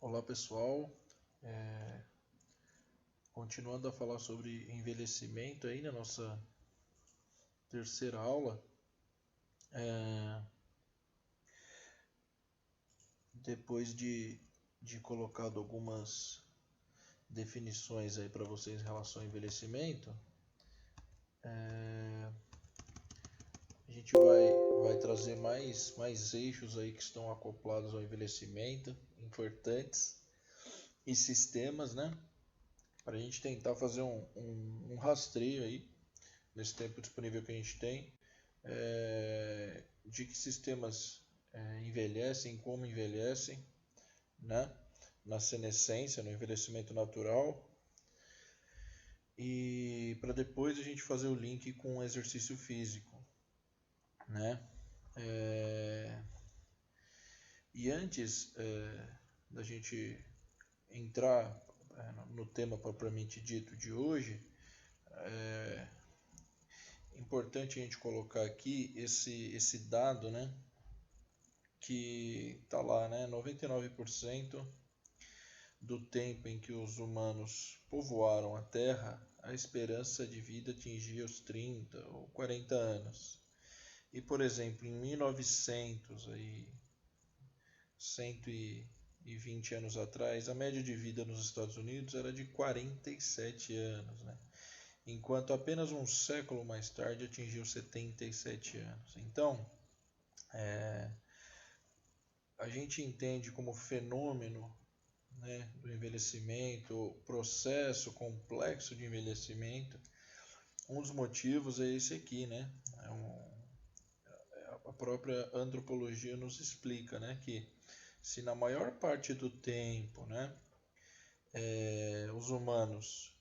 Olá pessoal, É, continuando a falar sobre envelhecimento aí na nossa terceira aula, é, depois de colocado algumas definições aí para vocês em relação ao envelhecimento, é, a gente vai trazer mais eixos aí que estão acoplados ao envelhecimento, importantes, e sistemas, né? Para a gente tentar fazer um rastreio aí nesse tempo disponível que a gente tem, de que sistemas envelhecem, como envelhecem, né? Na senescência, no envelhecimento natural, e para depois a gente fazer o link com o exercício físico, né? É, e antes da gente entrar no tema propriamente dito de hoje, é importante a gente colocar aqui esse dado, né? Que está lá, né? 99% do tempo em que os humanos povoaram a Terra, a esperança de vida atingia os 30 ou 40 anos. E, por exemplo, em 1900, aí, 120 anos atrás, a média de vida nos Estados Unidos era de 47 anos, né? Enquanto apenas um século mais tarde atingiu 77 anos. Então, a gente entende como fenômeno, né, do envelhecimento, o processo complexo de envelhecimento. Um dos motivos é esse aqui, né? A própria antropologia nos explica, né, que se na maior parte do tempo, né, os humanos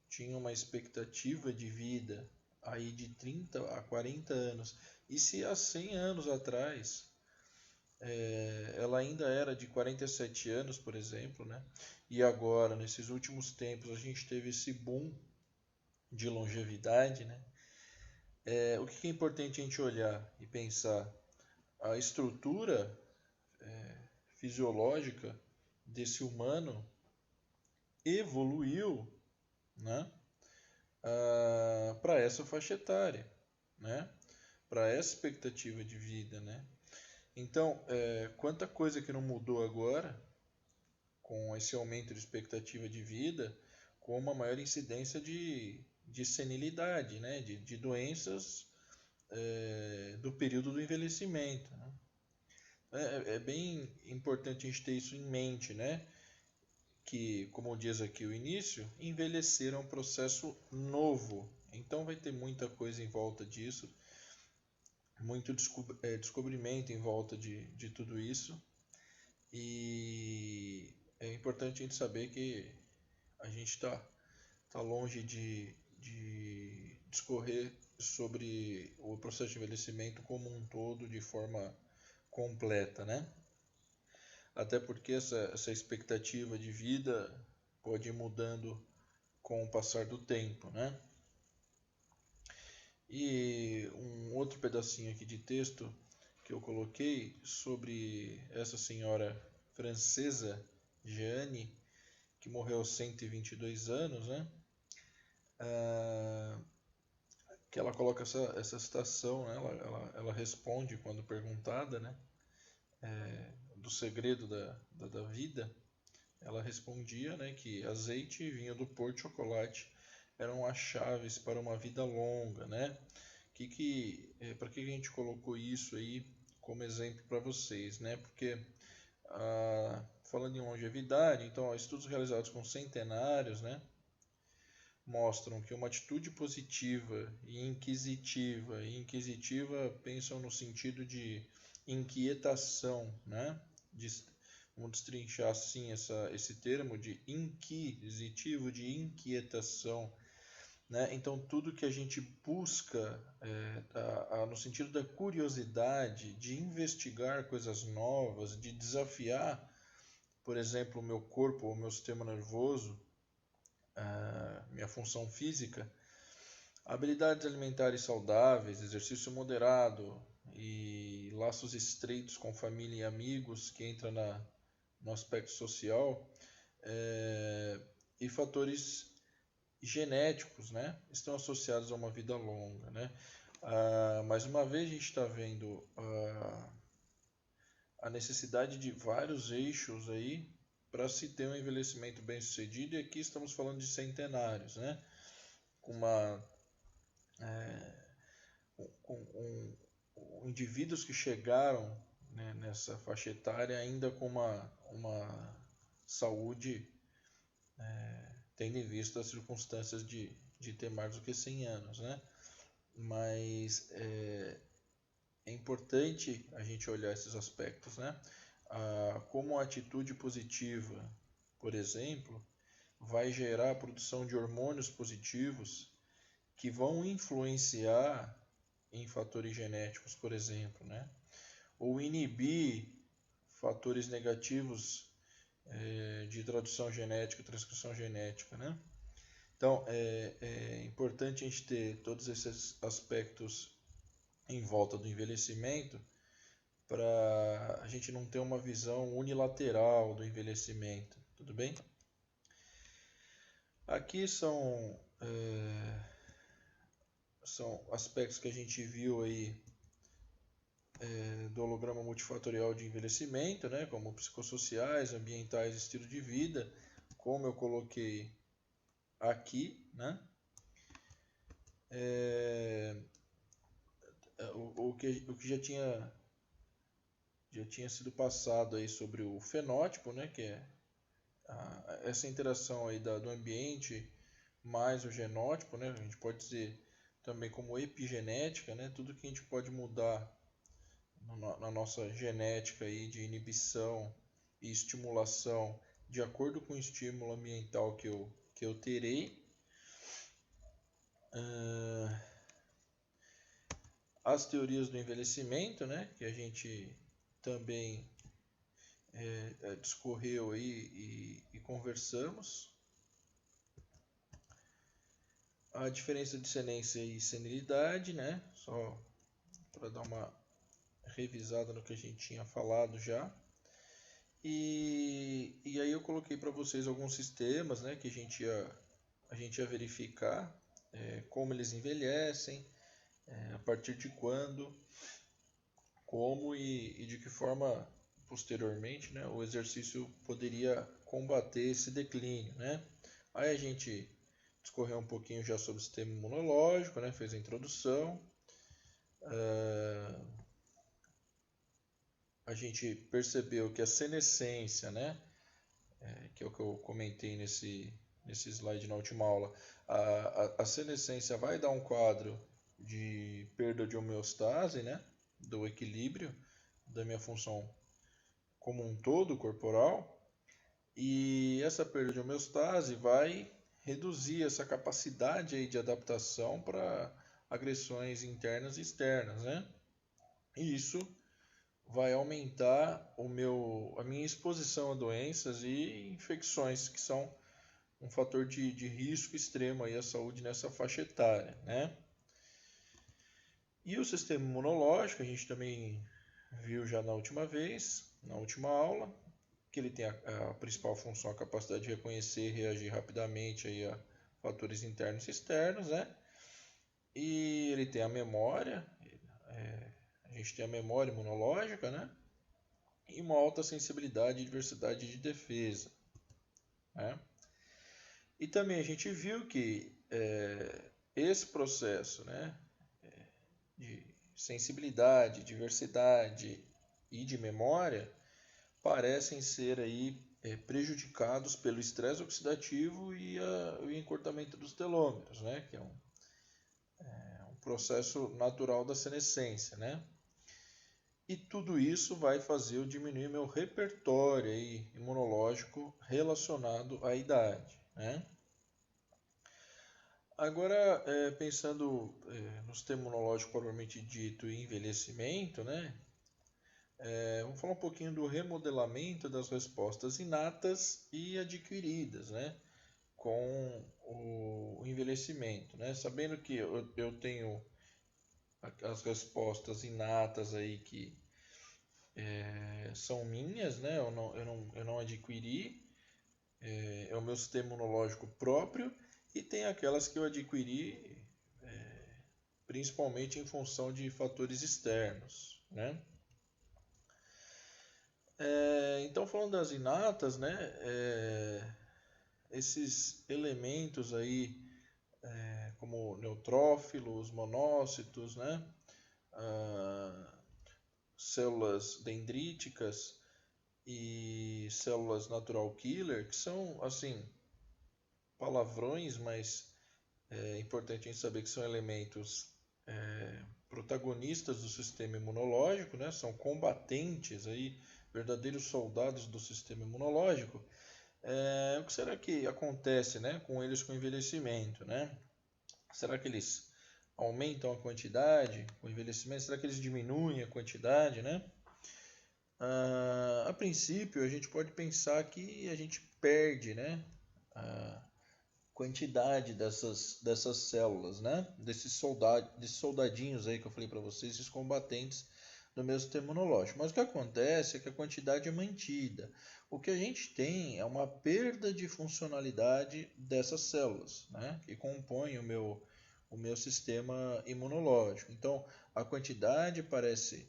tinham uma expectativa de vida aí de 30 a 40 anos, e se há 100 anos atrás ela ainda era de 47 anos, por exemplo, né? E agora, nesses últimos tempos, a gente teve esse boom de longevidade, né? O que é importante a gente olhar e pensar? A estrutura fisiológica desse humano evoluiu, né? Para essa faixa etária, né? Para essa expectativa de vida, né? Então, quanta coisa que não mudou agora com esse aumento de expectativa de vida, com uma maior incidência de senilidade, né? De doenças do período do envelhecimento. Né? É bem importante a gente ter isso em mente, né? Que, como diz aqui o início, envelhecer é um processo novo. Então vai ter muita coisa em volta disso, muito descobrimento em volta de tudo isso. E é importante a gente saber que a gente está longe de discorrer sobre o processo de envelhecimento como um todo de forma completa, né? Até porque essa expectativa de vida pode ir mudando com o passar do tempo, né? E um outro pedacinho aqui de texto que eu coloquei sobre essa senhora francesa, Jeanne, que morreu aos 122 anos, né? Ah, que ela coloca essa citação, né? Ela responde quando perguntada, né? Do segredo da vida. Ela respondia, né, que azeite, vinho do Porto e chocolate eram as chaves para uma vida longa, né? Para que a gente colocou isso aí como exemplo para vocês, né? Porque falando em longevidade, então estudos realizados com centenários, né, mostram que uma atitude positiva e inquisitiva pensam no sentido de inquietação, né? Vamos destrinchar assim esse termo de inquisitivo, de inquietação, né? Então tudo que a gente busca no sentido da curiosidade, de investigar coisas novas, de desafiar, por exemplo, o meu corpo, o meu sistema nervoso, minha função física, habilidades alimentares saudáveis, exercício moderado e laços estreitos com família e amigos que entra no aspecto social, e fatores genéticos, né, estão associados a uma vida longa, né? Mais uma vez a gente está vendo a necessidade de vários eixos aí para se ter um envelhecimento bem sucedido, e aqui estamos falando de centenários, né? Com indivíduos que chegaram, né, nessa faixa etária ainda com uma saúde, tendo em vista as circunstâncias de ter mais do que 100 anos, né? Mas é importante a gente olhar esses aspectos, né? Como a atitude positiva, por exemplo, vai gerar a produção de hormônios positivos que vão influenciar em fatores genéticos, por exemplo, né? Ou inibir fatores negativos de tradução genética, transcrição genética, né? Então, é importante a gente ter todos esses aspectos em volta do envelhecimento para a gente não ter uma visão unilateral do envelhecimento, tudo bem? Aqui são aspectos que a gente viu aí do holograma multifatorial de envelhecimento, né, como psicossociais, ambientais, estilo de vida, como eu coloquei aqui, né? O que já tinha sido passado aí sobre o fenótipo, né, que é essa interação aí do ambiente mais o genótipo, né, a gente pode dizer também como epigenética, né, tudo que a gente pode mudar na nossa genética aí de inibição e estimulação de acordo com o estímulo ambiental que eu terei. As teorias do envelhecimento, né, que a gente também discorreu aí e conversamos. A diferença de senência e senilidade, né, só para dar uma revisada no que a gente tinha falado já. E aí eu coloquei para vocês alguns sistemas, né, que a gente ia verificar como eles envelhecem, a partir de quando, como e de que forma posteriormente, né, o exercício poderia combater esse declínio, né? Aí a gente discorreu um pouquinho já sobre o sistema imunológico, né, fez a introdução. A gente percebeu que a senescência, né, que é o que eu comentei nesse slide na última aula, a senescência vai dar um quadro de perda de homeostase, né, do equilíbrio da minha função como um todo corporal, e essa perda de homeostase vai reduzir essa capacidade aí de adaptação para agressões internas e externas, né? E isso vai aumentar a minha exposição a doenças e infecções, que são um fator de risco extremo aí à saúde nessa faixa etária, né? E o sistema imunológico, a gente também viu já na última vez, na última aula, que ele tem a principal função, a capacidade de reconhecer e reagir rapidamente aí a fatores internos e externos, né? E ele tem a memória, a gente tem a memória imunológica, né? E uma alta sensibilidade e diversidade de defesa, né? E também a gente viu que esse processo, né, de sensibilidade, diversidade e de memória parecem ser aí prejudicados pelo estresse oxidativo e o encurtamento dos telômeros, né, que é um processo natural da senescência, né? E tudo isso vai fazer eu diminuir meu repertório aí imunológico relacionado à idade, né? Agora, pensando no sistema imunológico propriamente dito e envelhecimento, né? Vamos falar um pouquinho do remodelamento das respostas inatas e adquiridas, né? Com o envelhecimento, né? Sabendo que eu tenho as respostas inatas aí que são minhas, né? Eu não adquiri, é o meu sistema imunológico próprio, e tem aquelas que eu adquiri principalmente em função de fatores externos, né? Então, falando das inatas, né? Esses elementos aí, como neutrófilos, monócitos, né? Ah, células dendríticas e células natural killer, que são, assim, palavrões, mas é importante a gente saber que são elementos protagonistas do sistema imunológico, né? São combatentes aí, verdadeiros soldados do sistema imunológico. O que será que acontece, né, com eles com o envelhecimento, né? Será que eles aumentam a quantidade com o envelhecimento? Será que eles diminuem a quantidade, né? A princípio, a gente pode pensar que a gente perde, né, a quantidade dessas células, né? Desses soldadinhos aí que eu falei para vocês, esses combatentes do meu sistema imunológico. Mas o que acontece é que a quantidade é mantida. O que a gente tem é uma perda de funcionalidade dessas células, né? Que compõem o meu sistema imunológico. Então, a quantidade parece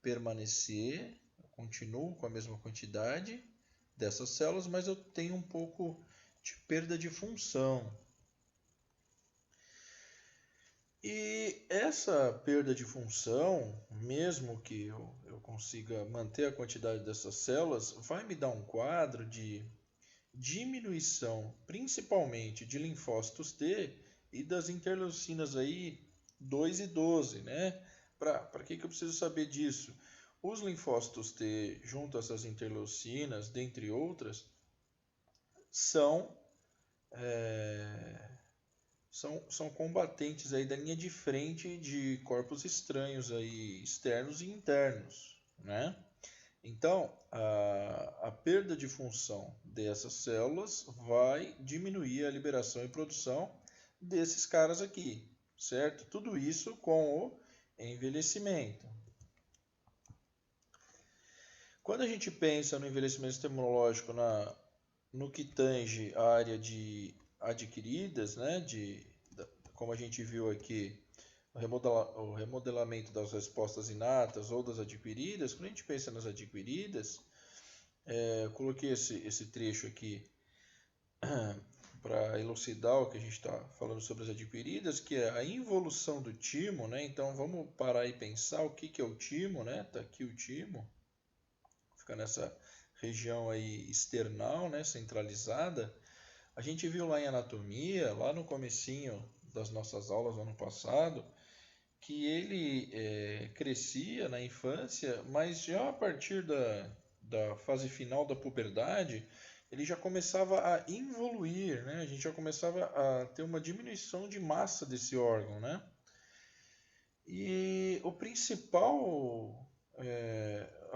permanecer, eu continuo com a mesma quantidade dessas células, mas eu tenho um pouco de perda de função. E essa perda de função, mesmo que eu consiga manter a quantidade dessas células, vai me dar um quadro de diminuição, principalmente de linfócitos T e das interleucinas aí 2 e 12, né? Para que eu preciso saber disso? Os linfócitos T, junto a essas interleucinas, dentre outras, são são combatentes aí da linha de frente de corpos estranhos aí, externos e internos, né? Então, a perda de função dessas células vai diminuir a liberação e produção desses caras aqui, certo? Tudo isso com o envelhecimento. Quando a gente pensa no envelhecimento imunológico no que tange a área de adquiridas, né, como a gente viu aqui, o remodelamento das respostas inatas ou das adquiridas, quando a gente pensa nas adquiridas, eu coloquei esse trecho aqui para elucidar o que a gente está falando sobre as adquiridas, que é a involução do timo, né? Então vamos parar e pensar o que é o timo, né? Tá aqui o timo, fica nessa região aí external, né? Centralizada. A gente viu lá em anatomia, lá no comecinho das nossas aulas no ano passado, que ele crescia na infância, mas já a partir da fase final da puberdade, ele já começava a involuir, né? A gente já começava a ter uma diminuição de massa desse órgão, né? E a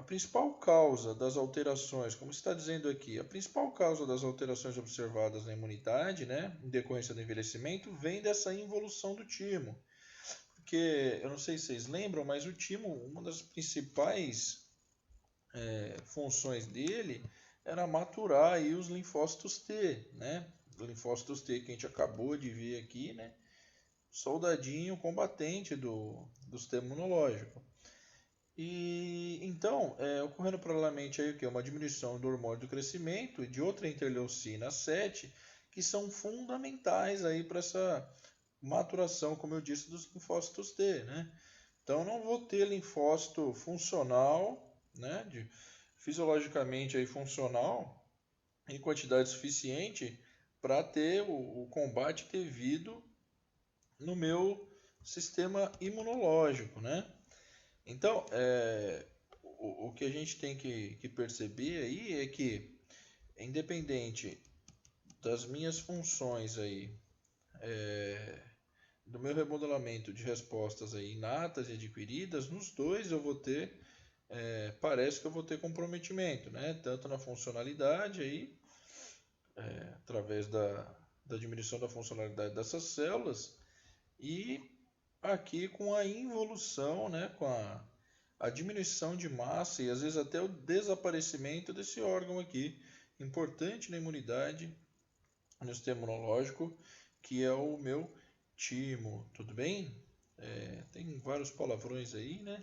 principal causa das alterações, como está dizendo aqui, a principal causa das alterações observadas na imunidade, né, em decorrência do envelhecimento, vem dessa involução do timo. Porque, eu não sei se vocês lembram, mas o timo, uma das principais funções dele era maturar aí os linfócitos T, né? Linfócitos T que a gente acabou de ver aqui, né? Soldadinho combatente do sistema imunológico. E então, ocorrendo paralelamente aí o que? Uma diminuição do hormônio do crescimento e de outra interleucina 7, que são fundamentais aí para essa maturação, como eu disse, dos linfócitos T, né? Então, eu não vou ter linfócito funcional, né, fisiologicamente aí funcional, em quantidade suficiente para ter o combate devido no meu sistema imunológico, né? Então, o que a gente tem que perceber aí é que, independente das minhas funções aí, do meu remodelamento de respostas aí inatas e adquiridas, nos dois eu vou ter, parece que eu vou ter comprometimento, né? Tanto na funcionalidade aí, através da diminuição da funcionalidade dessas células, e aqui com a involução, né? a diminuição de massa e às vezes até o desaparecimento desse órgão aqui, importante na imunidade, no sistema imunológico, que é o meu timo, tudo bem? Tem vários palavrões aí, né?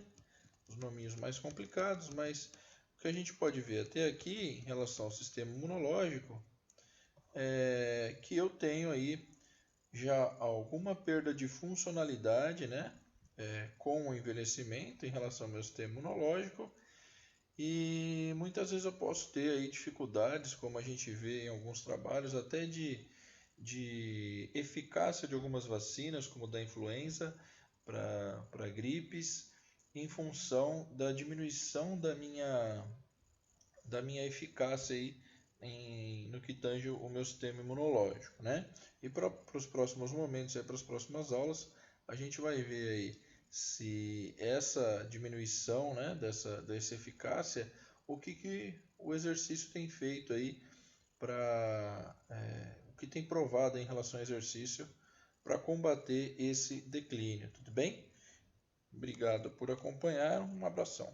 Os nominhos mais complicados, mas o que a gente pode ver até aqui em relação ao sistema imunológico é que eu tenho aí já alguma perda de funcionalidade, né? Com o envelhecimento em relação ao meu sistema imunológico, e muitas vezes eu posso ter aí dificuldades, como a gente vê em alguns trabalhos, até de eficácia de algumas vacinas, como da influenza, para gripes, em função da diminuição da minha eficácia aí no que tange o meu sistema imunológico, né? E para os próximos momentos, para as próximas aulas, a gente vai ver aí se essa diminuição, né, dessa eficácia, o que o exercício tem feito aí o que tem provado em relação ao exercício para combater esse declínio, tudo bem? Obrigado por acompanhar, um abração.